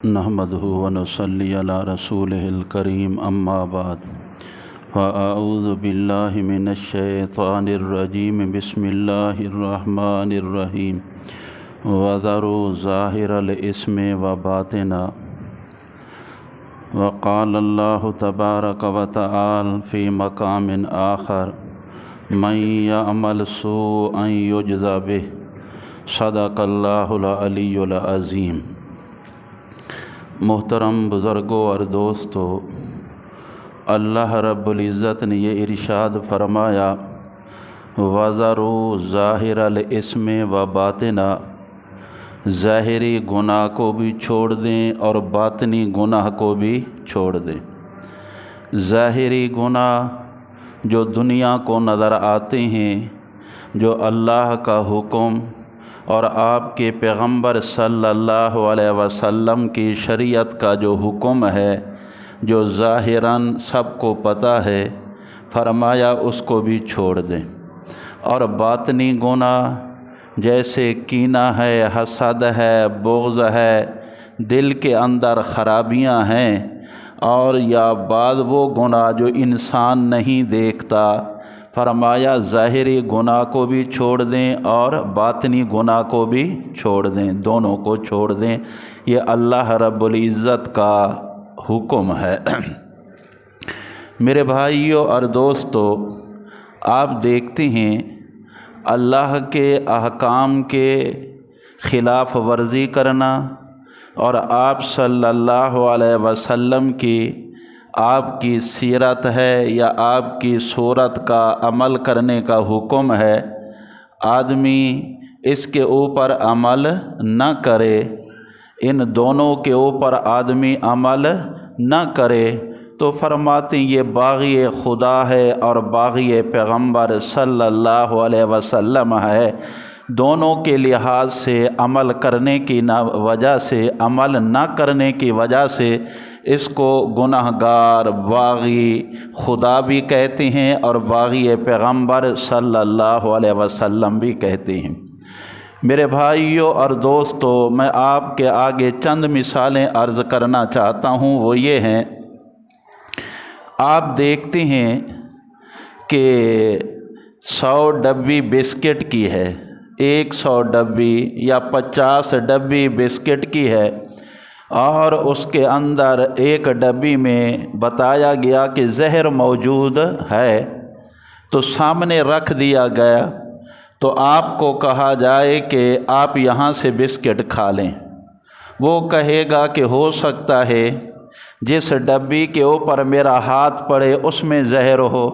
نحمده ونصلي على رسوله الكريم أما بعد فأعوذ بالله من الشيطان الرجيم بسم الله الرحمن الرحيم وذروا ظاهر الإثم وباطنه وقال الله تبارك وتعالى في مقام آخر من يعمل سوءا يجزى به صدق الله العلي العظيم۔ محترم بزرگوں اور دوستو، اللہ رب العزت نے یہ ارشاد فرمایا وَذَرُوا ظَاهِرَ الْإِثْمِ وَبَاطِنَهُ، ظاہری گناہ کو بھی چھوڑ دیں اور باطنی گناہ کو بھی چھوڑ دیں۔ ظاہری گناہ جو دنیا کو نظر آتے ہیں، جو اللہ کا حکم اور آپ کے پیغمبر صلی اللہ علیہ وسلم کی شریعت کا جو حکم ہے، جو ظاہراً سب کو پتہ ہے، فرمایا اس کو بھی چھوڑ دیں۔ اور باطنی گناہ جیسے کینہ ہے، حسد ہے، بغض ہے، دل کے اندر خرابیاں ہیں، اور یا بعض وہ گناہ جو انسان نہیں دیکھتا، فرمایا ظاہری گناہ کو بھی چھوڑ دیں اور باطنی گناہ کو بھی چھوڑ دیں، دونوں کو چھوڑ دیں۔ یہ اللہ رب العزت کا حکم ہے۔ میرے بھائیوں اور دوستو، آپ دیکھتے ہیں اللہ کے احکام کے خلاف ورزی کرنا اور آپ صلی اللہ علیہ وسلم کی آپ کی سیرت ہے یا آپ کی صورت کا عمل کرنے کا حکم ہے، آدمی اس کے اوپر عمل نہ کرے، ان دونوں کے اوپر آدمی عمل نہ کرے تو فرماتے ہیں یہ باغی خدا ہے اور باغی پیغمبر صلی اللہ علیہ وسلم ہے۔ دونوں کے لحاظ سے عمل کرنے کی وجہ سے، عمل نہ کرنے کی وجہ سے اس کو گناہ گار، باغی خدا بھی کہتے ہیں اور باغی پیغمبر صلی اللہ علیہ وسلم بھی کہتے ہیں۔ میرے بھائیوں اور دوستو، میں آپ کے آگے چند مثالیں عرض کرنا چاہتا ہوں، وہ یہ ہیں، آپ دیکھتے ہیں کہ 100 ڈبی بسکٹ کی ہے، 100 ڈبی یا 50 ڈبی بسکٹ کی ہے، اور اس کے اندر ایک ڈبی میں بتایا گیا کہ زہر موجود ہے، تو سامنے رکھ دیا گیا، تو آپ کو کہا جائے کہ آپ یہاں سے بسکٹ کھا لیں، وہ کہے گا کہ ہو سکتا ہے جس ڈبی کے اوپر میرا ہاتھ پڑے اس میں زہر ہو،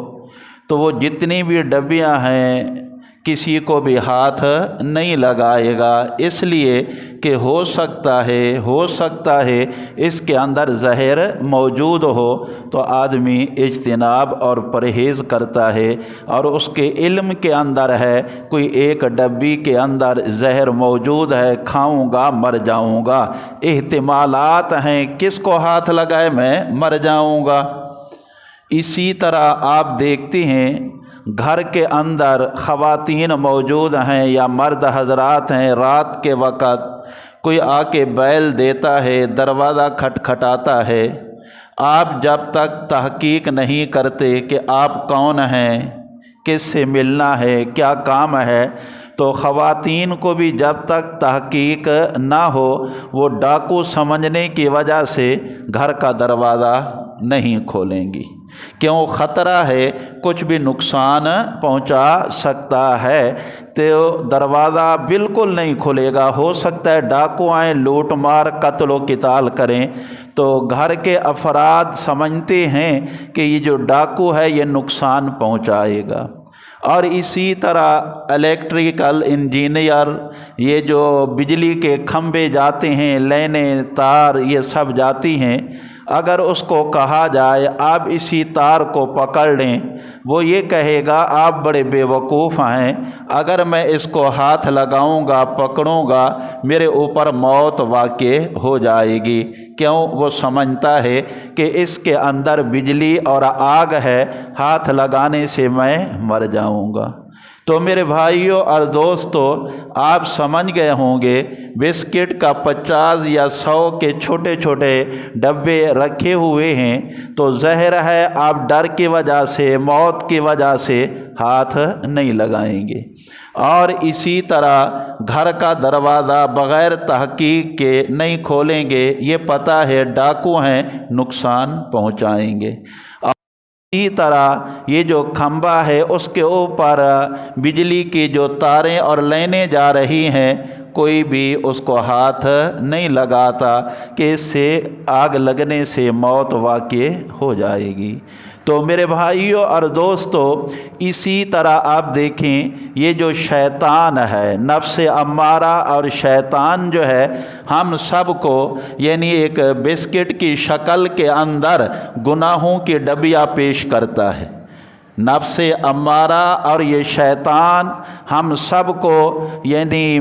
تو وہ جتنی بھی ڈبیاں ہیں کسی کو بھی ہاتھ نہیں لگائے گا، اس لیے کہ ہو سکتا ہے اس کے اندر زہر موجود ہو، تو آدمی اجتناب اور پرہیز کرتا ہے، اور اس کے علم کے اندر ہے کوئی ایک ڈبی کے اندر زہر موجود ہے، کھاؤں گا مر جاؤں گا، احتمالات ہیں کس کو ہاتھ لگائے میں مر جاؤں گا۔ اسی طرح آپ دیکھتے ہیں گھر کے اندر خواتین موجود ہیں یا مرد حضرات ہیں، رات کے وقت کوئی آ کے بیل دیتا ہے، دروازہ کھٹکھٹاتا ہے، آپ جب تک تحقیق نہیں کرتے کہ آپ کون ہیں، کس سے ملنا ہے، کیا کام ہے، تو خواتین کو بھی جب تک تحقیق نہ ہو وہ ڈاکو سمجھنے کی وجہ سے گھر کا دروازہ نہیں کھولیں گی، کیوں؟ خطرہ ہے کچھ بھی نقصان پہنچا سکتا ہے، تو دروازہ بالکل نہیں کھلے گا، ہو سکتا ہے ڈاکو آئیں، لوٹ مار، قتل و قتال کریں، تو گھر کے افراد سمجھتے ہیں کہ یہ جو ڈاکو ہے یہ نقصان پہنچائے گا۔ اور اسی طرح الیکٹریکل انجینئر، یہ جو بجلی کے کھمبے جاتے ہیں، لائنیں، تار، یہ سب جاتی ہیں، اگر اس کو کہا جائے آپ اسی تار کو پکڑ لیں، وہ یہ کہے گا آپ بڑے بے وقوف ہیں، اگر میں اس کو ہاتھ لگاؤں گا، پکڑوں گا، میرے اوپر موت واقع ہو جائے گی، کیوں؟ وہ سمجھتا ہے کہ اس کے اندر بجلی اور آگ ہے، ہاتھ لگانے سے میں مر جاؤں گا۔ तो मेरे भाइयों और दोस्तों, आप समझ गए होंगे बिस्किट का 50 या 100 के छोटे छोटे डब्बे रखे हुए हैं, तो ज़ाहिर है आप डर की वजह से, मौत की वजह से हाथ नहीं लगाएंगे। और इसी तरह घर का दरवाज़ा बग़ैर तहक़ीक़ के नहीं खोलेंगे, ये पता है डाकू हैं, नुकसान पहुंचाएंगे। इसी तरह ये जो खंबा है उसके ऊपर बिजली की जो तारें और लाइनें जा रही हैं, कोई भी उसको हाथ नहीं लगाता कि इससे आग लगने से मौत वाक़ई हो जाएगी। तो मेरे भाइयों और दोस्तों, इसी तरह आप देखें, ये जो शैतान है, नफ्स अम्मारा और शैतान जो है, हम सब को यानी एक बिस्किट की शक्ल के अंदर गुनाहों की डबिया पेश करता है। नफ्स अम्मारा और ये शैतान हम सब को यानी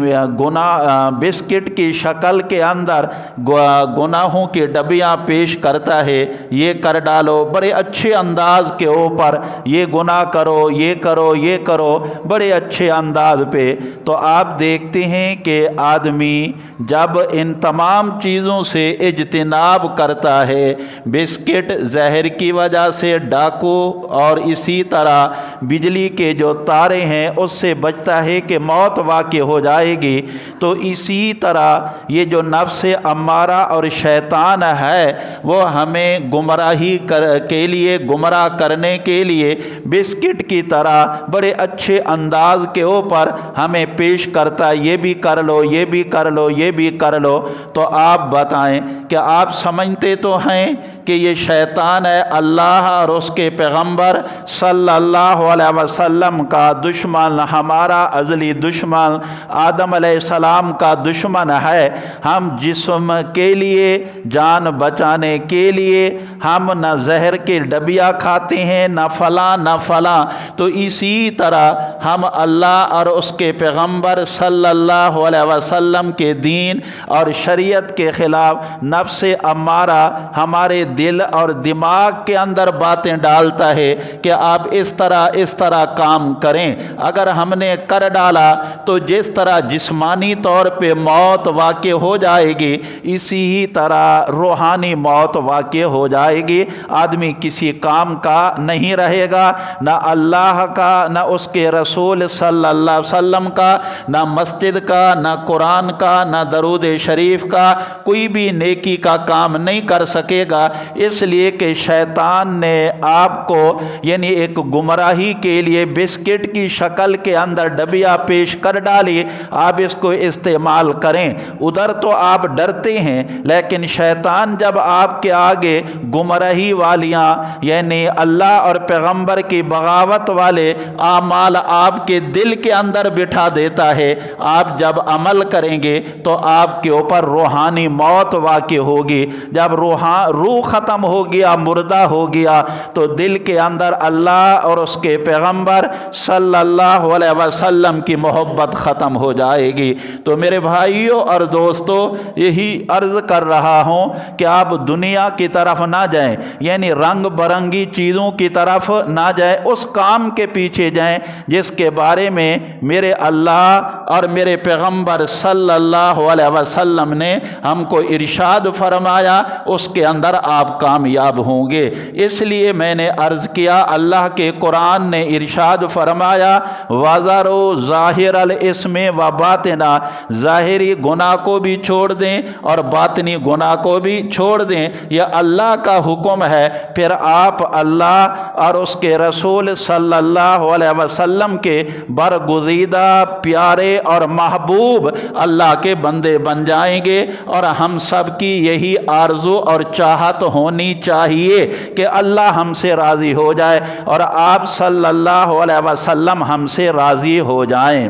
बिस्किट की शक्ल के अंदर गुनाहों की डबियाँ पेश करता है। ये कर डालो, बड़े अच्छे अंदाज के ऊपर, ये गुनाह करो, ये करो, ये करो, बड़े अच्छे अंदाज पे। तो आप देखते हैं कि आदमी जब इन तमाम चीज़ों से इज्तिनाब करता है, बिस्किट ज़हर की वजह से, डाकू और इसी तरह बिजली के जो तारे हैं उससे बचता है कि मौत वाक़ई हो जाएगी, तो इसी तरह ये जो नफ्स अम्मारा और शैतान है वो हमें गुमराही के लिए, गुमराह करने के लिए बिस्किट की तरह बड़े अच्छे अंदाज के ऊपर हमें पेश करता है, ये भी कर लो, ये भी कर लो, ये भी कर लो। तो आप बताएं कि आप समझते तो हैं कि ये शैतान है अल्लाह और उसके पैगंबर सल्लल्लाहु अलैहि वसल्लम का दुश्मन, हमारा अज़ली दुश्मन, आदम अलैहिस्सलाम का दुश्मन है। हम जिस्म के लिए, जान बचाने के लिए हम न जहर के डबिया खाते हैं, न फला न फला। तो इसी तरह हम अल्लाह और उसके पैगंबर सल्लल्लाहु अलैहि वसल्लम के दीन और शरीयत के ख़िलाफ़ नफ्स अम्मारा हमारे दिल और दिमाग के अंदर बातें डालता है कि आप इस तरह काम करें। अगर हमने कर डाला तो जिस तरह जिस्मानी तौर पे मौत वाक़ई हो जाएगी, इसी ही तरह रूहानी मौत वाक़ई हो जाएगी। आदमी किसी काम का नहीं रहेगा, न अल्लाह का, न उसके रसूल सल्लल्लाहु अलैहि वसल्लम का, न मस्जिद का, न कुरान का, न दरूद शरीफ का, कोई भी नेकी का काम नहीं कर सकेगा। इसलिए कि शैतान ने आपको यानी एक गुमराही के लिए बिस्किट की शक्ल के अंदर डबिया पेश कर डाली, आप इसको इस्तेमाल करें। उधर तो आप डरते हैं, लेकिन शैतान जब आपके आगे गुमराही वालियाँ यानी अल्लाह और पैगंबर की बगावत वाले आमाल आपके दिल के अंदर बिठा देता है, आप जब अमल करेंगे तो आपके ऊपर रूहानी मौत वाक़ई होगी। जब रूह ख़त्म हो गया, मुर्दा हो गया, तो दिल के अंदर अल्लाह और उसके पैगंबर सल्लल्लाहु अलैहि वसल्लम की मोहब्बत ख़त्म हो जाएगी। तो मेरे भाइयों और दोस्तों, यही अर्ज़ कर रहा हूँ कि आप दुनिया की तरफ ना जाएं, यानी रंग बरंगी चीज़ों की तरफ ना जाएं, उस काम के पीछे जाएं जिसके बारे में मेरे अल्लाह और मेरे पैगंबर सल्लल्लाहु अलैहि वसल्लम ने हमको इरशाद फरमाया, उसके अंदर आप कामयाब होंगे। इसलिए मैंने अर्ज़ किया, अल्लाह के कुरान ने इरशाद फरमाया, वज़रो ज़ाहिर अल इस्मे व बातिना, ज़ाहिरी गुनाह को भी छोड़ दें और बातिनी गुनाह को भी छोड़ दें, यह अल्लाह का हुक्म है। फिर आप अल्लाह और उसके रसूल सल्लल्लाहु अलैहि वसल्लम के बरगुज़ीदा, प्यारे और महबूब अल्लाह के बंदे बन जाएंगे। और हम सब की यही आरज़ू और चाहत होनी चाहिए कि अल्लाह हमसे राज़ी हो जाए और आप सल्लल्लाहु अलैहि वसल्लम हमसे राज़ी हो जाएं।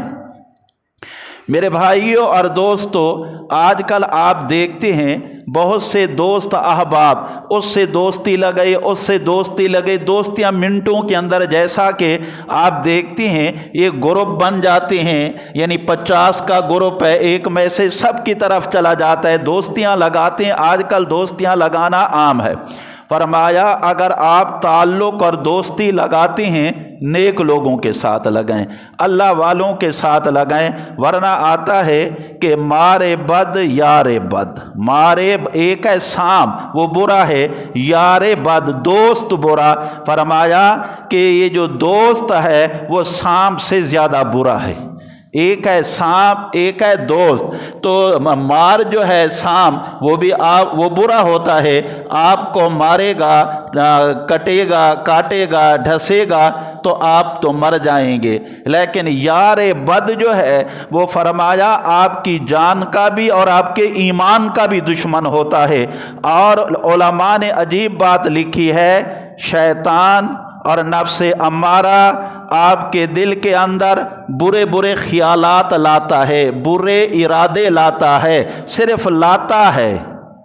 मेरे भाइयों और दोस्तों, आजकल आप देखते हैं बहुत से दोस्त अहबाब, उससे दोस्ती लगे, उससे दोस्ती लगे, दोस्तियां मिनटों के अंदर, जैसा कि आप देखते हैं ये ग्रुप बन जाते हैं, यानी 50 का ग्रुप है, एक मैसेज सब की तरफ चला जाता है, दोस्तियां लगाते हैं। आजकल दोस्तियां लगाना आम है। फरमाया अगर आप ताल्लुक़ और दोस्ती लगाते हैं नेक लोगों के साथ लगाएं, अल्लाह वालों के साथ लगाएं, वरना आता है कि मारे बद यारे बद, मारे एक है सांप वो बुरा है, यारे बद दोस्त बुरा। फरमाया कि ये जो दोस्त है वो सांप से ज़्यादा बुरा है। एक है सांप एक है दोस्त, तो मार जो है सांप वो भी वो बुरा होता है, आपको मारेगा, कटेगा, काटेगा, ढसेगा तो आप तो मर जाएंगे। लेकिन यार बद जो है वो फरमाया आपकी जान का भी और आपके ईमान का भी दुश्मन होता है। और उलमा ने अजीब बात लिखी है, शैतान और नफ्स अम्मारा आपके दिल के अंदर बुरे बुरे ख्यालात लाता है, बुरे इरादे लाता है, सिर्फ लाता है,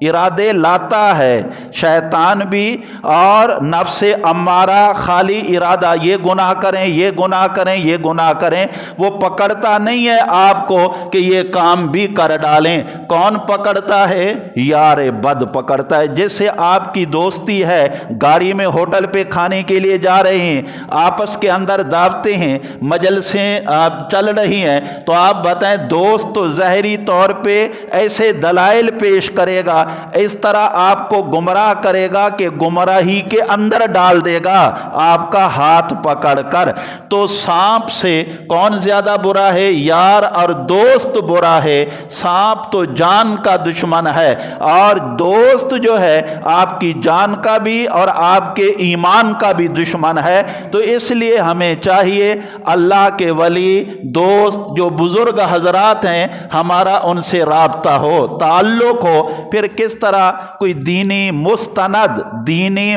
इरादे लाता है शैतान भी और नफ्स अम्मारा, खाली इरादा ये गुनाह करें, ये गुनाह करें, ये गुनाह करें, वो पकड़ता नहीं है आपको कि ये काम भी कर डालें। कौन पकड़ता है? यार बद पकड़ता है। जैसे आपकी दोस्ती है, गाड़ी में होटल पे खाने के लिए जा रहे हैं, आपस के अंदर दावतें हैं, मजलिसें आप चल रही हैं, तो आप बताएं दोस्त तो ज़ाहिरी तौर पे ऐसे दलाइल पेश करेगा, इस तरह आपको गुमराह करेगा कि गुमराही के अंदर डाल देगा आपका हाथ पकड़कर। तो सांप से कौन ज्यादा बुरा है? यार और दोस्त बुरा है। सांप तो जान का दुश्मन है और दोस्त जो है आपकी जान का भी और आपके ईमान का भी दुश्मन है। तो इसलिए हमें चाहिए अल्लाह के वली दोस्त जो बुजुर्ग हजरात हैं, हमारा उनसे राब्ता हो, ताल्लुक हो। फिर किस तरह कोई दीनी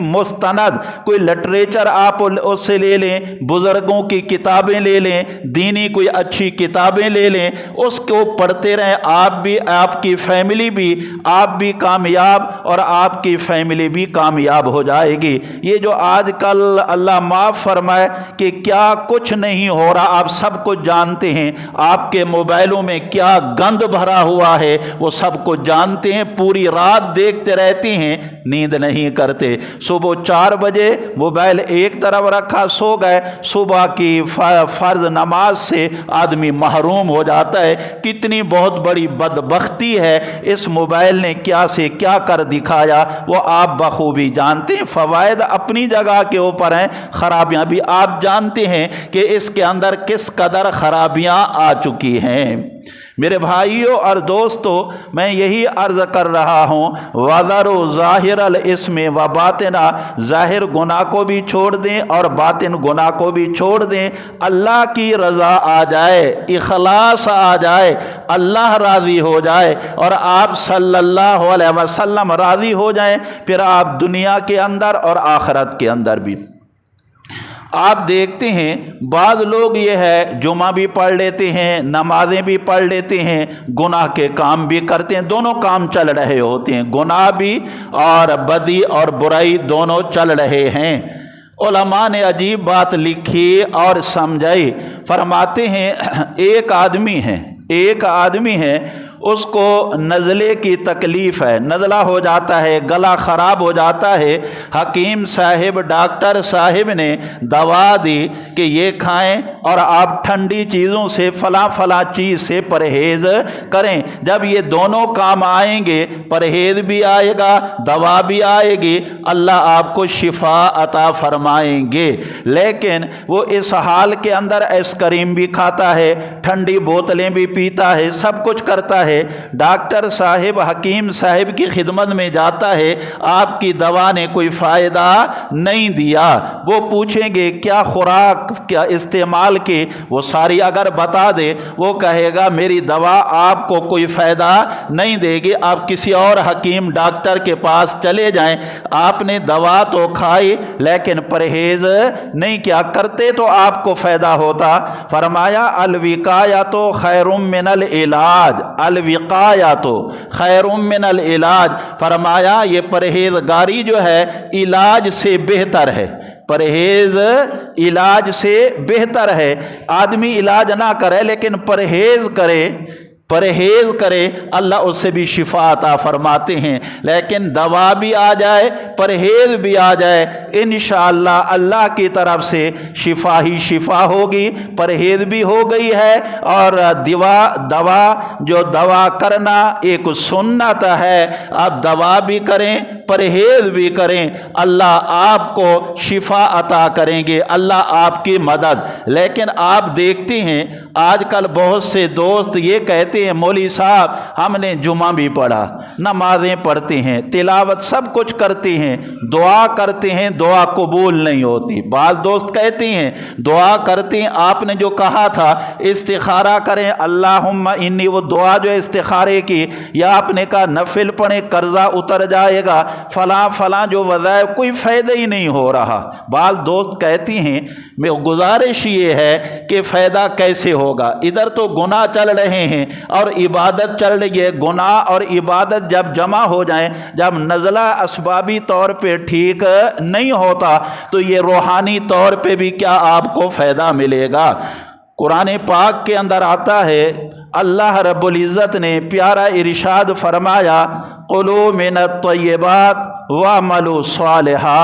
मुस्तनद कोई लिटरेचर आप उससे ले लें, बुजुर्गों की किताबें ले लें, दीनी कोई अच्छी किताबें ले लें, उसको पढ़ते रहें, आप भी, आपकी फैमिली भी, आप भी कामयाब और आपकी फैमिली भी कामयाब हो जाएगी। ये जो आजकल अल्लाह माफ़ फरमाए कि क्या कुछ नहीं हो रहा, आप सब कुछ जानते हैं, आपके मोबाइलों में क्या गंद भरा हुआ है वो सब कुछ जानते हैं, पूरी रात देखते रहते हैं, नींद नहीं करते। सुबह 4 बजे मोबाइल एक तरफ रखा, सो गए, सुबह की फर्ज नमाज से आदमी महरूम हो जाता है। कितनी बहुत बड़ी बदबख्ती है, इस मोबाइल ने क्या से क्या कर दिखाया वो आप बखूबी जानते हैं। फ़वायद अपनी जगह के ऊपर हैं, खराबियां भी आप जानते हैं कि इसके अंदर किस कदर खराबियां आ चुकी हैं। मेरे भाइयों और दोस्तों, मैं यही अर्ज कर रहा हूँ, वज़रो ज़ाहिरल इस्म व बातिना, ज़ाहिर गुनाह को भी छोड़ दें और बातिन गुनाह को भी छोड़ दें। अल्लाह की रज़ा आ जाए, इखलास आ जाए, अल्लाह राज़ी हो जाए और आप सल्लल्लाहु अलैहि वसल्लम राज़ी हो जाएं, फिर आप दुनिया के अंदर और आखिरत के अंदर भी। आप देखते हैं बाद लोग ये है जुमा भी पढ़ लेते हैं, नमाजें भी पढ़ लेते हैं, गुनाह के काम भी करते हैं, दोनों काम चल रहे होते हैं, गुनाह भी और बदी और बुराई दोनों चल रहे हैं। उलमा ने अजीब बात लिखी और समझाई, फरमाते हैं एक आदमी है उसको नज़ले की तकलीफ़ है, नज़ला हो जाता है, गला ख़राब हो जाता है, हकीम साहिब, डॉक्टर साहिब ने दवा दी कि ये खाएं और आप ठंडी चीज़ों से फला चीज़ से परहेज़ करें। जब ये दोनों काम आएंगे, परहेज़ भी आएगा, दवा भी आएगी, अल्लाह आपको शिफा अता फरमाएंगे। लेकिन वो इस हाल के अंदर आइसक्रीम भी खाता है, ठंडी बोतलें भी पीता है, सब कुछ करता है, डॉक्टर साहिब हकीम साहिब की खिदमत में जाता है, आपकी दवा ने कोई फ़ायदा नहीं दिया। वो पूछेंगे क्या खुराक क्या इस्तेमाल की, वो सारी अगर बता दे, वो कहेगा मेरी दवा आपको कोई फ़ायदा नहीं देगी, आप किसी और हकीम डॉक्टर के पास चले जाएं। आपने दवा तो खाई लेकिन परहेज़ नहीं किया, करते तो आपको फ़ायदा होता। फरमाया अलविकाया तो खैरुम मिनल इलाज, अलविकाया तो खैरुम मिनल इलाज। फरमाया ये परहेजगारी जो है इलाज से बेहतर है, परहेज इलाज से बेहतर है। आदमी इलाज ना करे लेकिन परहेज करे परहेज करे, अल्लाह उससे भी शिफा अता फरमाते हैं। लेकिन दवा भी आ जाए, परहेज भी आ जाए, इंशाअल्लाह अल्लाह की तरफ से शिफा ही शिफा होगी। परहेज भी हो गई है और दवा जो दवा करना एक सुन्नत है, आप दवा भी करें परहेज भी करें, अल्लाह आपको शिफा अता करेंगे, अल्लाह आपकी मदद। लेकिन आप देखते हैं आजकल बहुत से दोस्त ये कहते हैं मौलवी साहब हमने जुमा भी पढ़ा, नमाजें पढ़ते हैं, तिलावत सब कुछ करते हैं, दुआ करते हैं, दुआ कबूल नहीं होती। बाज़ दोस्त कहते हैं दुआ करते हैं, आपने जो कहा था इस्तिखारा करें, अल्लाहुम्मा इन्नी, वो दुआ जो इस्तिखारे की, या आपने कहा नफिल पढ़ें कर्जा उतर जाएगा, फलां फलां जो वज़ाइफ, कोई फ़ायदा ही नहीं हो रहा। बाज़ दोस्त कहती हैं मैं गुजारिश ये है कि फ़ायदा कैसे होगा, इधर तो गुनाह चल रहे हैं और इबादत चल रही है। गुनाह और इबादत जब जमा हो जाए, जब नज़ला असबाबी तौर पे ठीक नहीं होता, तो ये रूहानी तौर पे भी क्या आपको फ़ायदा मिलेगा। कुरान पाक के अंदर आता है, अल्लाह रब्बुल इज़्ज़त ने प्यारा इरशाद फरमाया, कुलू मिनत तय्यबात वअमलू सालिहा,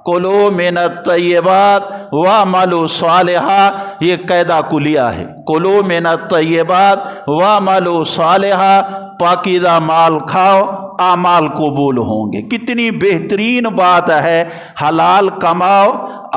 कुलू मिनत तय्यबात वअमलू सालिहा, ये कैदा कुलिया है। कुलू मिनत तय्यबात वअमलू सालिहा, पाकीज़ा माल खाओ, आमाल कबूल होंगे। कितनी बेहतरीन बात है, हलाल कमाओ,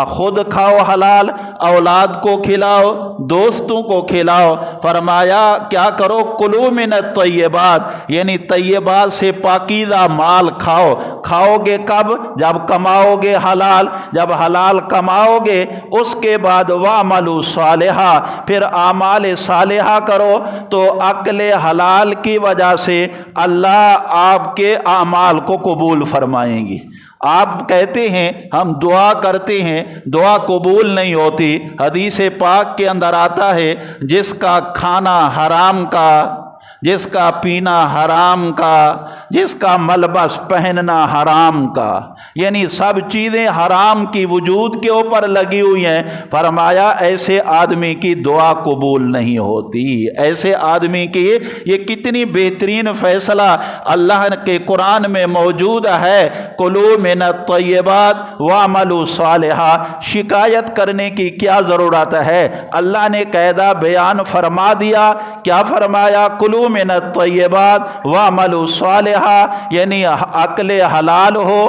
खुद खाओ हलाल, औलाद को खिलाओ, दोस्तों को खिलाओ। फरमाया क्या करो, कुलू मिनत तय्यबात, यानी तय्यबात से पाकीज़ा माल खाओ। खाओगे कब, जब कमाओगे हलाल, जब हलाल कमाओगे उसके बाद वामलू सालिहा, फिर आमाल सालिहा करो, तो अक्ल हलाल की वजह से अल्लाह आपके आमाल को कबूल फरमाएंगी। आप कहते हैं हम दुआ करते हैं, दुआ कबूल नहीं होती। हदीस पाक के अंदर आता है, जिसका खाना हराम का, जिसका पीना हराम का, जिसका मलबस पहनना हराम का, यानी सब चीज़ें हराम की वजूद के ऊपर लगी हुई हैं, फरमाया ऐसे आदमी की दुआ कबूल नहीं होती। ऐसे आदमी की, ये कितनी बेहतरीन फ़ैसला अल्लाह के कुरान में मौजूद है, कुलू मिनत तय्यबात वअमलू सालिहा। शिकायत करने की क्या ज़रूरत है, अल्लाह ने कायदा बयान फरमा दिया। क्या फरमाया, कुलू मिनत तय्यबात वअमलू सालिहा, यानी अक्ल हलाल हो,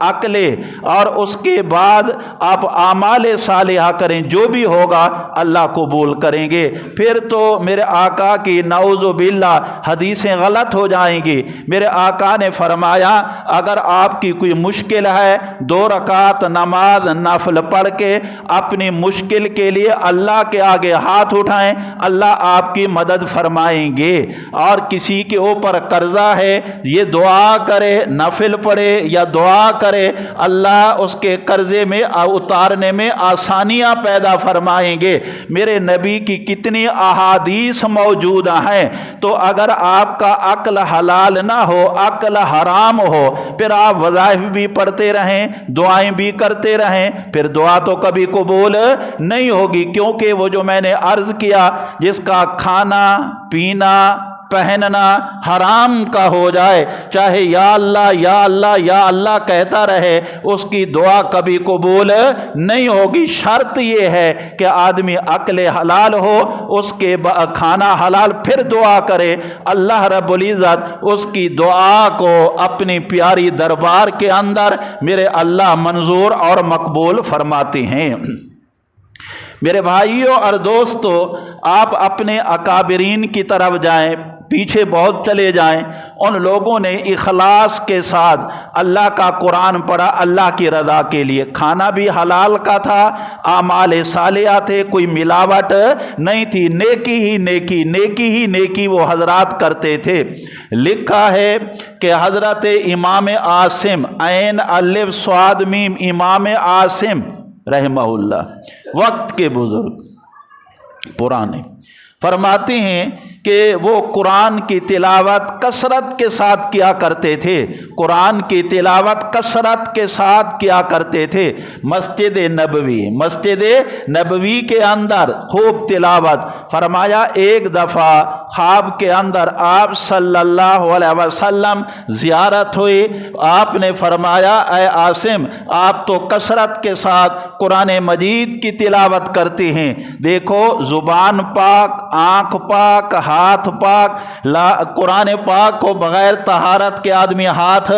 अक्ले, और उसके बाद आप आमाल सालिहा करें, जो भी होगा अल्लाह कबूल करेंगे। फिर तो मेरे आका की नऊज़ु बिल्लाह हदीसें गलत हो जाएंगी। मेरे आका ने फरमाया अगर आपकी कोई मुश्किल है, 2 रकात नमाज नफल पढ़ के अपनी मुश्किल के लिए अल्लाह के आगे हाथ उठाएं, अल्लाह आपकी मदद फरमाएंगे। और किसी के ऊपर कर्जा है, ये दुआ करे, नफिल पढ़े या दुआ करे, अल्लाह उसके कर्जे में उतारने में आसानियां पैदा फरमाएंगे। मेरे नबी की कितनी अहादीस मौजूद हैं। तो अगर आपका अक्ल हलाल ना हो, अक्ल हराम हो, फिर आप वज़ाइफ भी पढ़ते रहें, दुआएं भी करते रहें, फिर दुआ तो कभी कबूल नहीं होगी। क्योंकि वो जो मैंने अर्ज किया, जिसका खाना पीना पहनना हराम का हो जाए, चाहे या अल्लाह या अल्लाह या अल्लाह कहता रहे, उसकी दुआ कभी कबूल नहीं होगी। शर्त ये है कि आदमी अक्ल हलाल हो, उसके खाना हलाल, फिर दुआ करे। अल्लाह रब्बुल इज़्ज़त उसकी दुआ को अपनी प्यारी दरबार के अंदर मेरे अल्लाह मंजूर और मकबूल फरमाते हैं। मेरे भाइयों और दोस्तों, आप अपने अकाबरीन की तरफ जाएं, पीछे बहुत चले जाएं। उन लोगों ने इखलास के साथ अल्लाह का कुरान पढ़ा, अल्लाह की रज़ा के लिए। खाना भी हलाल का था, आमाल सालिहा थे, कोई मिलावट नहीं थी, नेकी ही नेकी, नेकी ही नेकी वो हजरात करते थे। लिखा है कि हज़रत इमाम आसिम, ऐन अलिफ स्वाद मीम, इमाम आसिम रहमहुल्लाह, वक्त के बुजुर्ग पुराने, فرماتے ہیں کہ وہ قرآن کی تلاوت کثرت کے ساتھ کیا کرتے تھے، قرآن کی تلاوت کثرت کے ساتھ کیا کرتے تھے۔ مسجد نبوی کے اندر خوب تلاوت۔ فرمایا ایک دفعہ خواب کے اندر آپ صلی اللہ علیہ وسلم زیارت ہوئی، آپ نے فرمایا اے عاصم آپ تو کثرت کے ساتھ قرآن مجید کی تلاوت کرتے ہیں، دیکھو زبان پاک، آنکھ پاک، ہاتھ پاک، قرآن پاک کو بغیر طہارت کے آدمی ہاتھ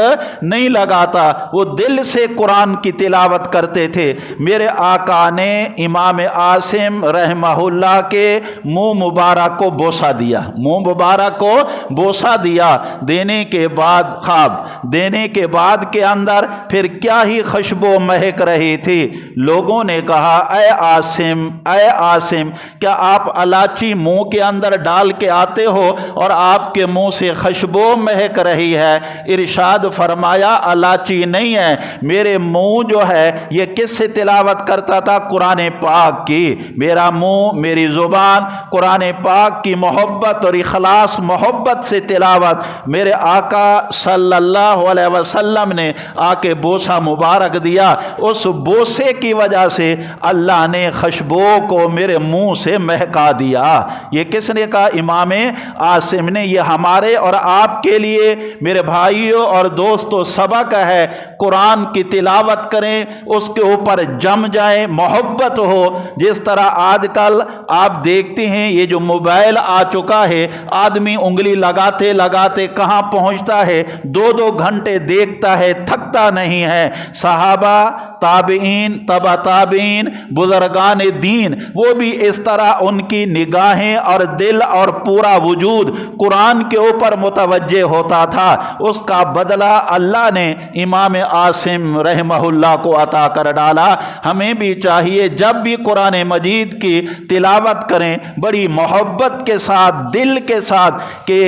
نہیں لگاتا، وہ دل سے قرآن کی تلاوت کرتے تھے۔ میرے آقا نے امام عاصم رحمہ اللہ کے منہ مبارک کو بوسہ دیا، منہ مبارک کو بوسہ دیا، دینے کے بعد خواب دینے کے بعد کے اندر پھر کیا ہی خوشبو مہک رہی تھی۔ لوگوں نے کہا اے عاصم کیا آپ الائچی منہ کے اندر ڈال کے آتے ہو اور آپ کے منہ سے خوشبو مہک رہی ہے؟ ارشاد فرمایا الائچی نہیں ہے، میرے منہ جو ہے یہ کس سے تلاوت کرتا تھا؟ قرآن پاک کی۔ میرا منہ، میری زبان قرآن پاک کی محبت اور اخلاص محبت سے تلاوت۔ میرے آقا صلی اللہ علیہ وسلم نے آ کے بوسہ مبارک دیا، اس بوسے کی وجہ سے اللہ نے خوشبو کو میرے منہ سے مہکا دیا۔ یہ کس نے کہا؟ امام عاصم نے۔ یہ ہمارے اور آپ کے لیے میرے بھائیوں اور دوستوں سبق ہے، قرآن کی تلاوت کریں، اس کے اوپر جم جائیں، محبت ہو۔ جس طرح آج کل آپ دیکھتے ہیں یہ جو موبائل آ چکا ہے، آدمی انگلی لگاتے لگاتے کہاں پہنچتا ہے، 2 گھنٹے دیکھتا ہے، تھکتا نہیں ہے۔ صحابہ، تابعین، تبع تابعین، بزرگان دین، وہ بھی اس طرح ان کی نگاہیں اور دل اور پورا وجود قرآن کے اوپر متوجہ ہوتا تھا۔ اس کا بدلہ اللہ نے امام عاصم رحمہ اللہ کو عطا کر ڈالا۔ ہمیں بھی چاہیے جب بھی قرآن مجید کی تلاوت کریں بڑی محبت کے ساتھ، دل کے ساتھ، کہ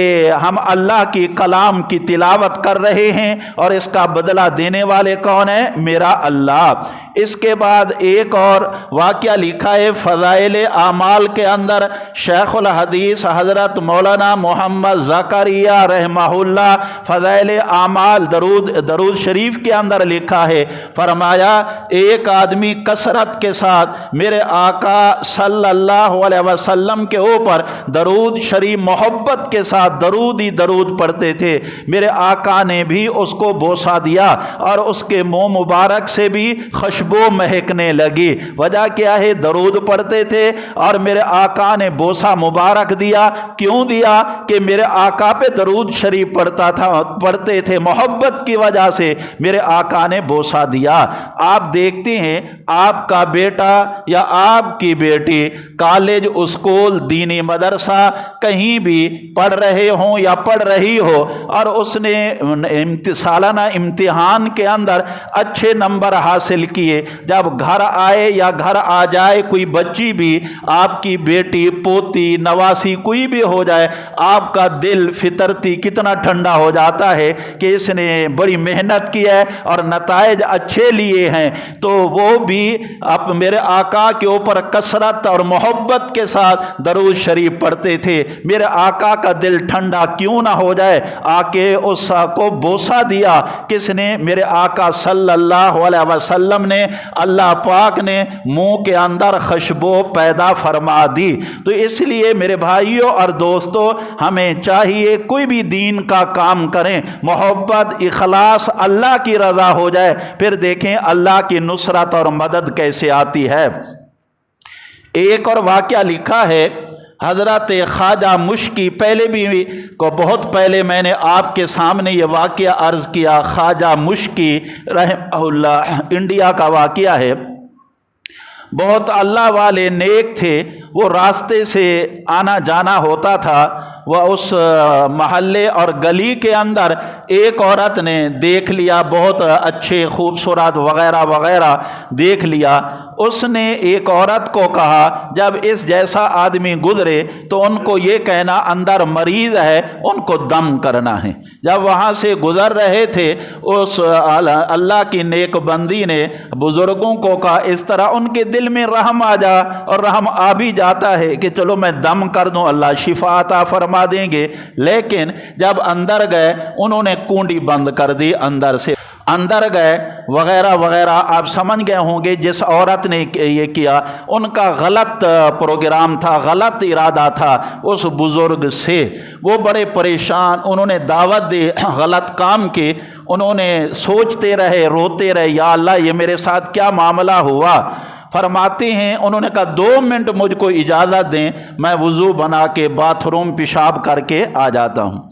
ہم اللہ کی کلام کی تلاوت کر رہے ہیں اور اس کا بدلہ دینے والے کون ہیں؟ میرا اللہ۔ اس کے بعد ایک اور واقعہ لکھا ہے فضائل اعمال کے اندر، شیخ الحدیث حضرت مولانا محمد زکریا رحمہ اللہ فضائل اعمال درود شریف کے اندر لکھا ہے، فرمایا ایک آدمی کثرت کے ساتھ میرے آقا صلی اللہ علیہ وسلم کے اوپر درود شریف محبت کے ساتھ درود ہی درود پڑھتے تھے۔ میرے آقا نے بھی اس کو بوسہ دیا اور اس کے منہ مبارک سے بھی خوشبو مہکنے لگی۔ وجہ کیا ہے؟ درود پڑھتے تھے اور میرے آقا نے بوسہ مبارک دیا۔ کیوں دیا؟ کہ میرے آقا پہ درود شریف پڑھتے تھے، محبت کی وجہ سے میرے آقا نے بوسہ دیا۔ آپ دیکھتے ہیں آپ کا بیٹا یا آپ کی بیٹی کالج، اسکول، دینی مدرسہ کہیں بھی پڑھ رہے ہوں یا پڑھ رہی ہو اور اس نے سالانہ امتحان کے اندر اچھے نمبر حاصل کیے، جب گھر آئے یا گھر آ جائے کوئی بچی بھی، آپ کی بیٹی، پوتی، نواسی کوئی بھی ہو جائے، آپ کا دل فطرتی کتنا ٹھنڈا ہو جاتا ہے کہ اس نے بڑی محنت کی ہے اور نتائج اچھے لیے ہیں۔ تو وہ بھی میرے آقا کے اوپر کثرت اور محبت کے ساتھ درود شریف پڑھتے تھے۔ میرے آقا کا دل ٹھنڈا کیوں نہ ہو جائے؟ آ کے اس کو بوسہ دیا کس نے؟ میرے آقا صلی اللہ علیہ وسلم نے۔ اللہ پاک نے منہ کے اندر خوشبو پیدا فرما دی۔ تو اس لیے میرے بھائیوں اور دوستوں ہمیں چاہیے کوئی بھی دین کا کام کریں، محبت، اخلاص، اللہ کی رضا ہو جائے، پھر دیکھیں اللہ کی نصرت اور مدد کیسے آتی ہے۔ ایک اور واقعہ لکھا ہے حضرت خواجہ مشکی، پہلے بھی بہت پہلے میں نے آپ کے سامنے یہ واقعہ عرض کیا، خواجہ مشکی رحمہ اللہ، انڈیا کا واقعہ ہے۔ بہت اللہ والے نیک تھے، وہ راستے سے آنا جانا ہوتا تھا، وہ اس محلے اور گلی کے اندر ایک عورت نے دیکھ لیا، بہت اچھے خوبصورت وغیرہ وغیرہ دیکھ لیا، उसने एक औरत को कहा जब इस जैसा आदमी गुजरे तो उनको ये कहना अंदर मरीज है, उनको दम करना है। जब वहाँ से गुजर रहे थे उस अल्लाह की नेक बंदी ने बुजुर्गों को कहा, इस तरह उनके दिल में रहम आ जा, और रहम आ भी जाता है कि चलो मैं दम कर दूं, अल्लाह शिफा अता फरमा देंगे। लेकिन जब अंदर गए उन्होंने कुंडी बंद कर दी, अंदर से अंदर गए वगैरह वगैरह। आप समझ गए होंगे जिस औरत ने ये किया उनका गलत प्रोग्राम था, गलत इरादा था उस बुजुर्ग से। वो बड़े परेशान, उन्होंने दावत दी, गलत काम की, उन्होंने सोचते रहे, रोते रहे, या अल्लाह ये मेरे साथ क्या मामला हुआ। फरमाते हैं उन्होंने कहा 2 मिनट मुझको इजाज़त दें, मैं वुज़ू बना के बाथरूम पेशाब करके आ जाता हूँ।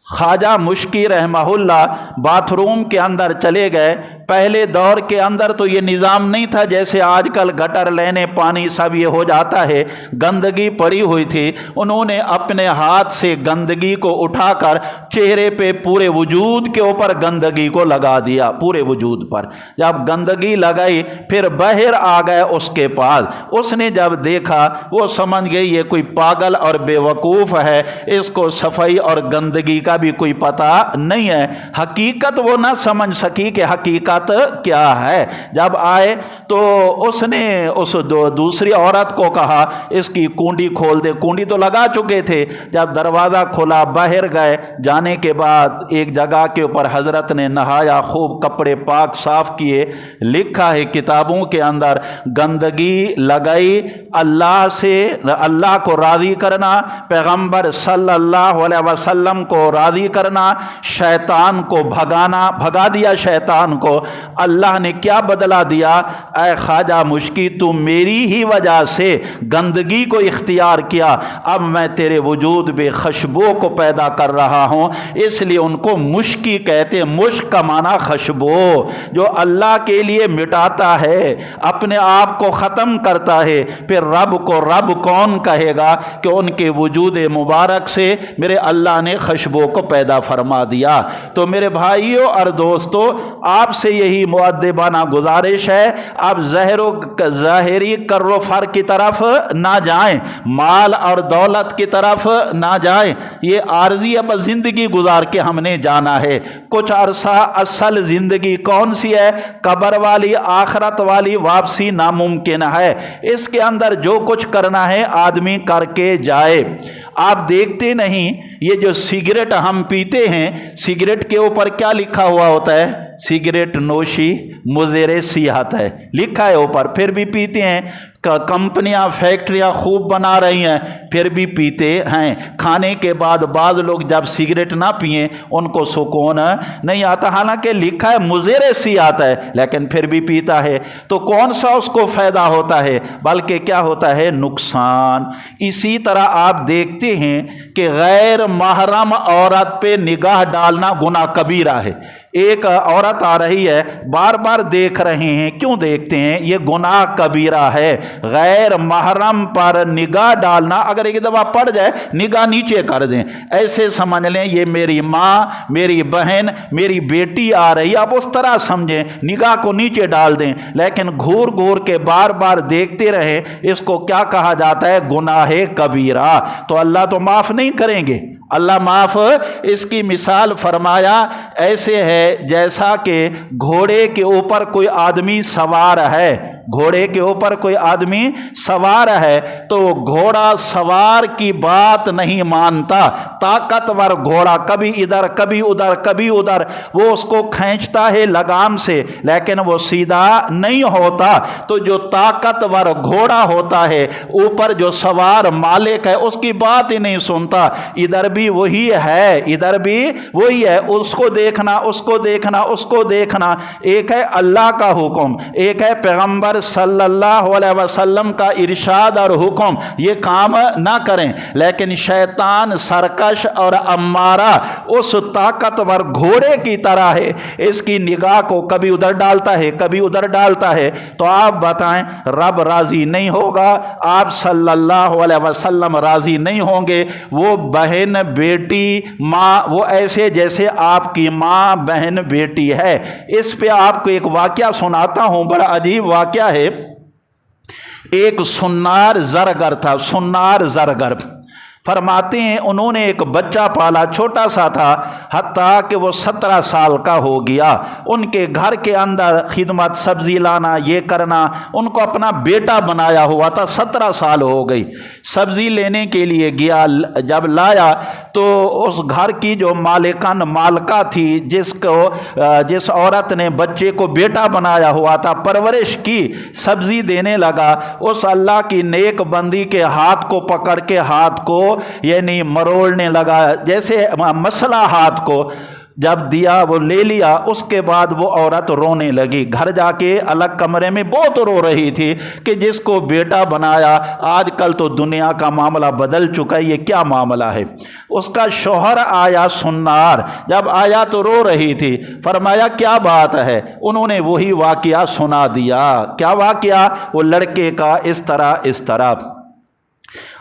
ख्वाजा मुश्की रहमहुल्लाह बाथरूम के अंदर चले गए। पहले दौर के अंदर तो ये निज़ाम नहीं था जैसे आजकल गटर लेने पानी सब ये हो जाता है, गंदगी पड़ी हुई थी। उन्होंने अपने हाथ से गंदगी को उठाकर चेहरे पे पूरे वजूद के ऊपर गंदगी को लगा दिया, पूरे वजूद पर। जब गंदगी लगाई फिर बाहर आ गए उसके पास। उसने जब देखा वो समझ गई ये कोई पागल और बेवकूफ़ है, इसको सफाई और गंदगी का भी कोई पता नहीं है। हकीकत वो ना समझ सकी कि हकीकत क्या है। जब आए तो उसने उस दूसरी औरत को कहा इसकी कुंडी खोल दे। कुंडी तो लगा चुके थे। जब दरवाज़ा खुला बाहर गए, जाने के बाद एक जगह के ऊपर हजरत ने नहाया, खूब कपड़े पाक साफ किए। लिखा है किताबों के अंदर, गंदगी लगाई अल्लाह से, अल्लाह को राज़ी करना, पैगंबर सल्लल्लाहु अलैहि वसल्लम को राज़ी करना, शैतान को भगाना, भगा दिया शैतान को। अल्लाह ने क्या बदला दिया, ऐ ख्वाजा मुश्की तू मेरी ही वजह से गंदगी को इख्तियार किया, अब मैं तेरे वजूद में खुशबू को पैदा कर रहा हूँ, इसलिए उनको मुश्की कहते हैं। मुश्क का माना खुशबू, जो अल्लाह के लिए मिटाता है, अपने आप को ख़त्म करता है, फिर रब को रब कौन कहेगा कि उनके वजूद मुबारक से मेरे अल्लाह ने खुशबू को पैदा फरमा दिया। तो मेरे भाइयों और दोस्तों, आपसे यही मुअद्दिबाना गुजारिश है, आप ज़ाहिरी कर्रो फर की तरफ ना जाएं, माल और दौलत की तरफ ना जाएं। ये आर्जी अब ज़िंदगी गुजार के हमने जाना है। कुछ अरसा असल ज़िंदगी कौन सी है? कब्र वाली, आखरत वाली, वापसी नामुमकिन है। इसके अंदर जो कुछ करना है आदमी करके जाए। आप देखते नहीं ये जो सिगरेट हम पीते हैं, सिगरेट के ऊपर क्या लिखा हुआ होता है? सिगरेट नोशी मुज़र सिहत है, लिखा है ऊपर, फिर भी पीते हैं। कंपनियां फैक्ट्रियां खूब बना रही हैं, फिर भी पीते हैं। खाने के बाद बाद लोग जब सिगरेट ना पिए उनको सुकून नहीं आता, हालांकि लिखा है मुज़र सिहत है, लेकिन फिर भी पीता है। तो कौन सा उसको फ़ायदा होता है, बल्कि क्या होता है? नुकसान। इसी तरह आप देखते हैं कि गैर महरम औरत पे निगाह डालना गुनाह कबीरा है। एक औरत आ रही है, बार बार देख रहे हैं, क्यों देखते हैं? ये गुनाह कबीरा है। गैर महरम पर निगाह डालना, अगर एक दफ़ा पड़ जाए निगाह नीचे कर दें, ऐसे समझ लें ये मेरी माँ, मेरी बहन, मेरी बेटी आ रही, आप उस तरह समझें, निगाह को नीचे डाल दें। लेकिन घूर घूर के बार बार देखते रहे, इसको क्या कहा जाता है? गुनाह कबीरा। तो अल्लाह तो माफ़ नहीं करेंगे, अल्लाह माफ़। इसकी मिसाल फरमाया ऐसे है जैसा कि घोड़े के ऊपर कोई आदमी सवार है, घोड़े के ऊपर कोई आदमी सवार है, तो घोड़ा सवार की बात नहीं मानता। ताकतवर घोड़ा कभी इधर कभी उधर कभी उधर, वो उसको खींचता है लगाम से, लेकिन वो सीधा नहीं होता। तो जो ताकतवर घोड़ा होता है, ऊपर जो सवार मालिक है, उसकी बात ही नहीं सुनता। इधर भी वही है, इधर भी वही है, उसको देखना, उसको देखना, उसको देखना। एक है अल्लाह का हुक्म, एक है पैगंबर सल्लल्लाहु अलैहि वसल्लम का इरशाद और हुक्म, ये काम ना करें। लेकिन शैतान सरकश और अम्मारा उस ताकतवर घोड़े की तरह है, इसकी निगाह को कभी उधर डालता है, कभी उधर डालता है। तो आप बताएं, रब राजी नहीं होगा, आप सल्लल्लाहु अलैहि वसल्लम राजी नहीं होंगे। वो बहन बेटी माँ, वो ऐसे जैसे आपकी माँ बहन बेटी है। इस पे आपको एक वाकया सुनाता हूँ, बड़ा अजीब वाकया है। ایک سنار زرگر تھا، سنار زرگر، فرماتے ہیں انہوں نے ایک بچہ پالا، چھوٹا سا تھا، حتیٰ کہ وہ 17 سال کا ہو گیا۔ ان کے گھر کے اندر خدمت، سبزی لانا، یہ کرنا، ان کو اپنا بیٹا بنایا ہوا تھا۔ 17 سال ہو گئی، سبزی لینے کے لیے گیا، جب لایا تو اس گھر کی جو مالکہ تھی، جس عورت نے بچے کو بیٹا بنایا ہوا تھا، پرورش کی، سبزی دینے لگا، اس اللہ کی نیک بندی کے ہاتھ کو پکڑ کے ہاتھ کو یعنی مروڑنے لگا، جیسے مسئلہ ہاتھ کو جب دیا وہ لے لیا۔ اس کے بعد وہ عورت رونے لگی، گھر جا کے الگ کمرے میں بہت رو رہی تھی کہ جس کو بیٹا بنایا، آج کل تو دنیا کا معاملہ بدل چکا ہے، یہ کیا معاملہ ہے۔ اس کا شوہر آیا سنار، جب آیا تو رو رہی تھی، فرمایا کیا بات ہے، انہوں نے وہی واقعہ سنا دیا۔ کیا واقعہ؟ وہ لڑکے کا اس طرح۔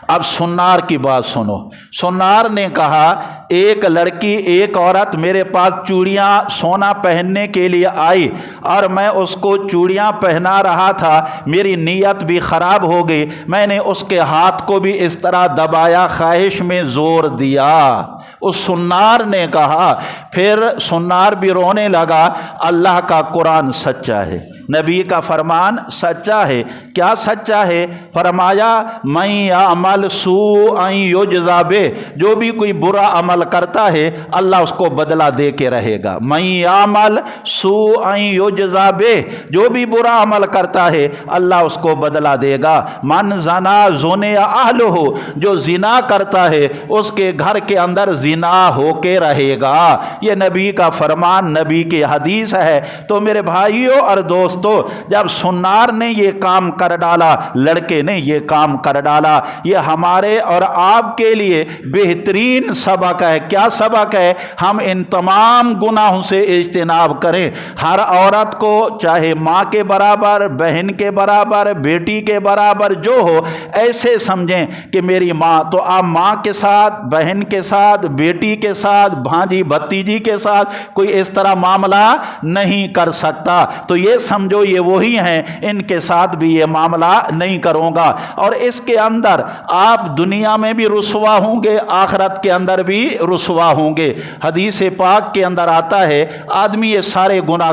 اب سنار کی بات سنو۔ سنار نے کہا ایک لڑکی، ایک عورت میرے پاس چوڑیاں سونا پہننے کے لیے آئی اور میں اس کو چوڑیاں پہنا رہا تھا، میری نیت بھی خراب ہو گئی، میں نے اس کے ہاتھ کو بھی اس طرح دبایا، خواہش میں زور دیا۔ اس سنار نے کہا، پھر سنار بھی رونے لگا، اللہ کا قرآن سچا ہے، نبی کا فرمان سچا ہے۔ کیا سچا ہے؟ فرمایا من یعمل سوءا یجزا بہ، جو بھی کوئی برا عمل کرتا ہے اللہ اس کو بدلہ دے کے رہے گا۔ من یعمل سوءا یجزا بہ، جو بھی برا عمل کرتا ہے اللہ اس کو بدلہ دے گا۔ من زنا زنی اہلہ، جو زنا کرتا ہے اس کے گھر کے اندر زنا ہو کے رہے گا۔ یہ نبی کا فرمان، نبی کی حدیث ہے۔ تو میرے بھائیوں اور دوستوں، جب سنار نے یہ کام کر ڈالا، لڑکے نے یہ کام کر ڈالا، یہ ہمارے اور آپ کے لیے بہترین سبق ہے۔ کیا سبق ہے؟ ہم ان تمام گناہوں سے اجتناب کریں۔ ہر عورت کو چاہے ماں کے برابر، بہن کے برابر، بیٹی کے برابر جو ہو، ایسے سمجھیں کہ میری ماں، تو آپ ماں کے ساتھ، بہن کے ساتھ، بیٹی کے ساتھ، بھانجی بھتیجی کے ساتھ کوئی اس طرح معاملہ نہیں کر سکتا۔ تو یہ سمجھو یہ وہی ہیں، ان کے ساتھ بھی یہ معاملہ نہیں کروں گا۔ اور اس کے اندر آپ دنیا میں بھی رسوا ہوں گے، آخرت کے اندر بھی رسوا ہوں گے۔ حدیث پاک کے اندر آتا ہے آدمی یہ سارے گناہ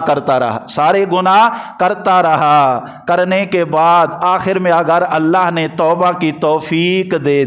کرتا رہا، کرنے کے بعد آخر میں اگر اللہ نے توبہ کی توفیق دے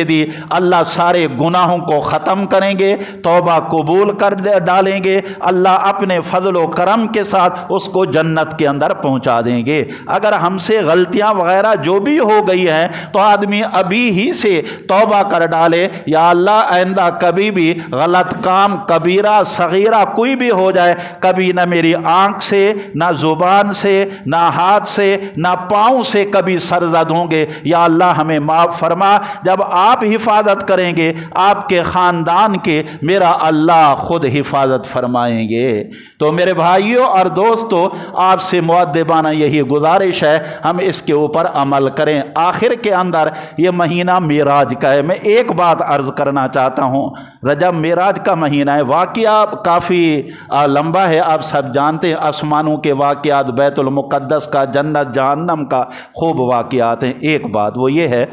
دی، اللہ سارے گناہوں کو ختم کریں گے، توبہ قبول کر ڈالیں گے، اللہ اپنے فضل و کرم کے ساتھ اس کو جنت کے اندر پہنچا دیں گے۔ اگر ہم سے غلطیاں وغیرہ جو بھی ہو گئی ہیں تو آدمی ابھی ہی سے توبہ کر ڈالے، یا اللہ آئندہ کبھی بھی غلط کام، کبیرہ صغیرہ کوئی بھی ہو جائے، کبھی نہ میری آنکھ سے، نہ زبان سے، نہ ہاتھ سے، نہ پاؤں سے کبھی سرزد ہوں گے، یا اللہ ہمیں معاف فرما۔ جب آپ حفاظت کریں گے آپ کے خاندان کے، میرا اللہ خود حفاظت فرمائیں گے۔ تو میرے بھائیوں اور دوستو، آپ سے مؤدبانہ یہی گزارش ہے، ہم اس کے اوپر عمل کریں۔ آخر کے اندر یہ مہینہ معراج کا ہے۔ میں ایک بات عرض کرنا چاہتا ہوں، رجب معراج کا مہینہ ہے، واقعہ کافی لمبا ہے، آپ سب جانتے ہیں، آسمانوں کے واقعات، بیت المقدس کا، جنت جہنم کا خوب واقعات ہیں۔ ایک بات وہ یہ ہے،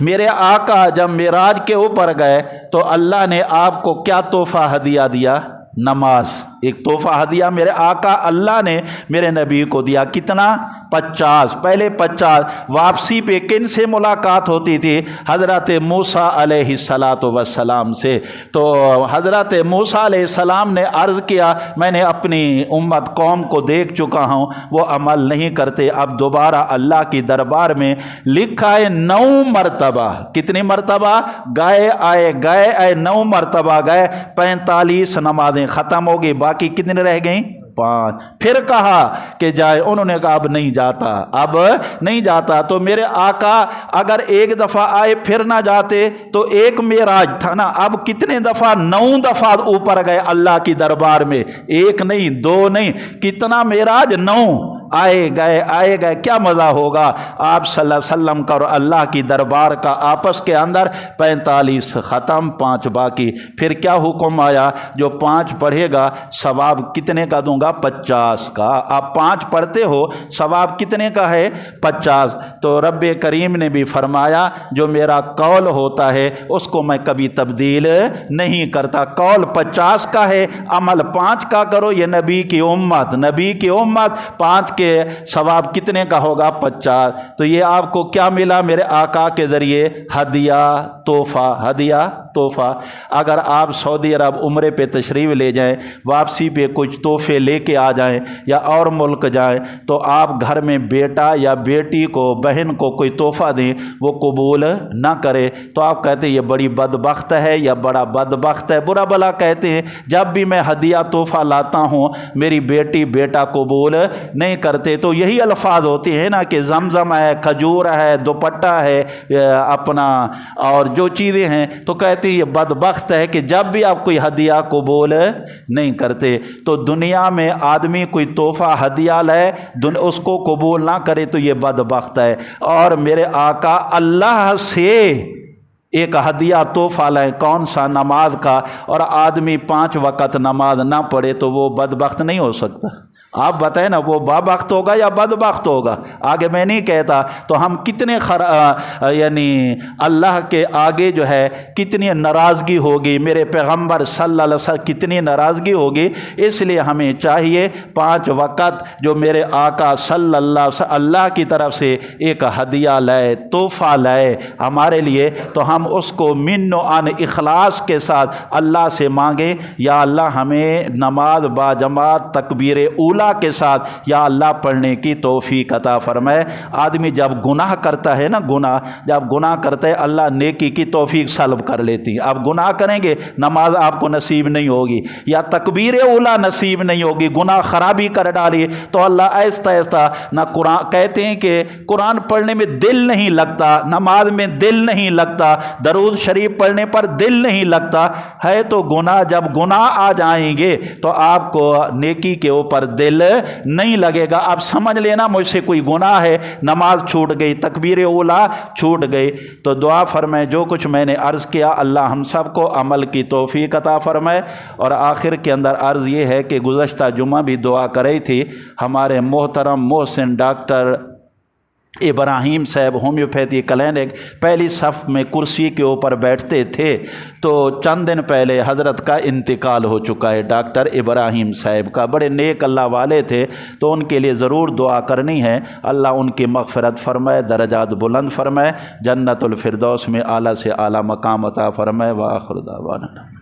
میرے آقا جب معراج کے اوپر گئے تو اللہ نے آپ کو کیا تحفہ ہدیہ دیا؟ نماز۔ ایک تحفہ ہدیہ میرے آقا اللہ نے میرے نبی کو دیا، کتنا؟ 50۔ پہلے 50۔ واپسی پہ کن سے ملاقات ہوتی تھی؟ حضرت موسیٰ علیہ السلام سے۔ تو حضرت موسیٰ علیہ السلام نے عرض کیا، میں نے اپنی امت قوم کو دیکھ چکا ہوں، وہ عمل نہیں کرتے، اب دوبارہ اللہ کی دربار میں لکھا ہے 9 مرتبہ۔ کتنی مرتبہ؟ گئے آئے 9 مرتبہ گئے، 45 نمازیں ختم ہو گئی، باقی کتنے رہ گئیں؟ 5۔ پھر کہا کہ جائے، انہوں نے کہا اب نہیں جاتا۔ تو میرے آقا اگر ایک دفعہ آئے پھر نہ جاتے تو ایک معراج تھا نا، اب کتنے دفعہ؟ 9 دفعہ اوپر گئے اللہ کی دربار میں، 1 نہیں، 2 نہیں، کتنا معراج؟ 9۔ आए गए क्या मज़ा होगा। आप सल्लल्लाहु अलैहि वसल्लम का और अल्लाह की दरबार का आपस के अंदर 45 ख़त्म 5 बाकी। फिर क्या हुक्म आया, जो 5 पढ़ेगा सवाब कितने का दूंगा, 50 का। आप 5 पढ़ते हो सवाब कितने का है, 50। तो रब्बे करीम ने भी फरमाया जो मेरा कौल होता है उसको मैं कभी तब्दील नहीं करता। कौल 50 का है, अमल 5 का करो। ये नबी की उम्मत 5 के सवाब कितने का होगा, 50। तो ये आपको क्या मिला मेरे आका के ज़रिए, हदिया तोहफ़ा। अगर आप सऊदी अरब उम्रे पे तशरीफ़ ले जाएं, वापसी पे कुछ तोहफे लेके आ जाएं या और मुल्क जाएं, तो आप घर में बेटा या बेटी को, बहन को कोई तोहफ़ा दें, वो कबूल ना करे तो आप कहते हैं ये बड़ी बदबख्त है या बड़ा बदबख्त है, बुरा भला कहते हैं। जब भी मैं हदिया तोहफ़ा लाता हूँ मेरी बेटी बेटा कबूल नहीं करते। तो यही अल्फाज होते हैं ना कि ज़मज़म है, खजूर है, दुपट्टा है अपना और जो चीज़ें हैं, तो कहते हैं ये बदबख्त है कि जब भी आप कोई हदिया कबूल नहीं करते। तो दुनिया में आदमी कोई तोहफ़ा हदिया लाए उसको कबूल ना करे तो ये बदबख्त है। और मेरे आका अल्लाह से एक हदिया तोहफ़ा लाए, कौन सा, नमाज का। और आदमी 5 वक़्त नमाज ना पढ़े तो वो बदबख्त नहीं हो सकता। आप बताएं ना, वो बाबख्त होगा या बदबख्त होगा, आगे मैं नहीं कहता। तो हम कितने यानी अल्लाह के आगे जो है कितनी नाराज़गी होगी, मेरे पैगम्बर सल्लल्लाहु अलैहि वसल्लम कितनी नाराज़गी होगी। इसलिए हमें चाहिए 5 वक़्त जो मेरे आका सल्लल्लाहु अलैहि वसल्लम अल्लाह की तरफ से एक हदिया लाए, तोहफ़ा लाए हमारे लिए, तो हम उसको मिन्नो अन इखलास के साथ अल्लाह से मांगे, या अल्लाह हमें नमाज बाजमात तकबीर ऊला के साथ या अल्लाह पढ़ने की तौफीक अता फरमाए। आदमी जब गुनाह करता है ना, जब गुनाह करता है अल्लाह नेकी की तौफीक सल्ब कर लेती है। आप गुनाह करेंगे नमाज आपको नसीब नहीं होगी या तकबीर ऊला नसीब नहीं होगी, गुनाह खराबी कर डाली तो अल्लाह ऐसा ऐसा ना। कुरान कहते हैं कि कुरान पढ़ने में दिल नहीं लगता, नमाज में दिल नहीं लगता, दरूद शरीफ पढ़ने पर दिल नहीं लगता है, तो गुनाह जब गुनाह आ जाएंगे तो आपको नेकी के ऊपर दिल नहीं लगेगा। आप समझ लेना मुझसे कोई गुनाह है, नमाज छूट गई, तकबीर ऊला छूट गई, तो दुआ फरमाए जो कुछ मैंने अर्ज़ किया अल्लाह हम सबको अमल की तौफीक अता फरमाए। और आखिर के अंदर अर्ज़ ये है कि गुज़श्ता जुमा भी दुआ करी थी, हमारे मोहतरम मोहसिन डॉक्टर इब्राहिम साहब होम्योपैथी क्लिनिक पहली सफ़ में कुर्सी के ऊपर बैठते थे, तो चंद दिन पहले हज़रत का इंतकाल हो चुका है डॉक्टर इब्राहिम साहब का। बड़े नेक अल्लाह वाले थे, तो उनके लिए ज़रूर दुआ करनी है, अल्लाह उनकी मग़फ़िरत फ़रमाए, दरजात बुलंद फ़रमाए, जन्नतुल फ़िरदौस में आला से आला मकाम अता फ़रमाए। व आखिर दावाना।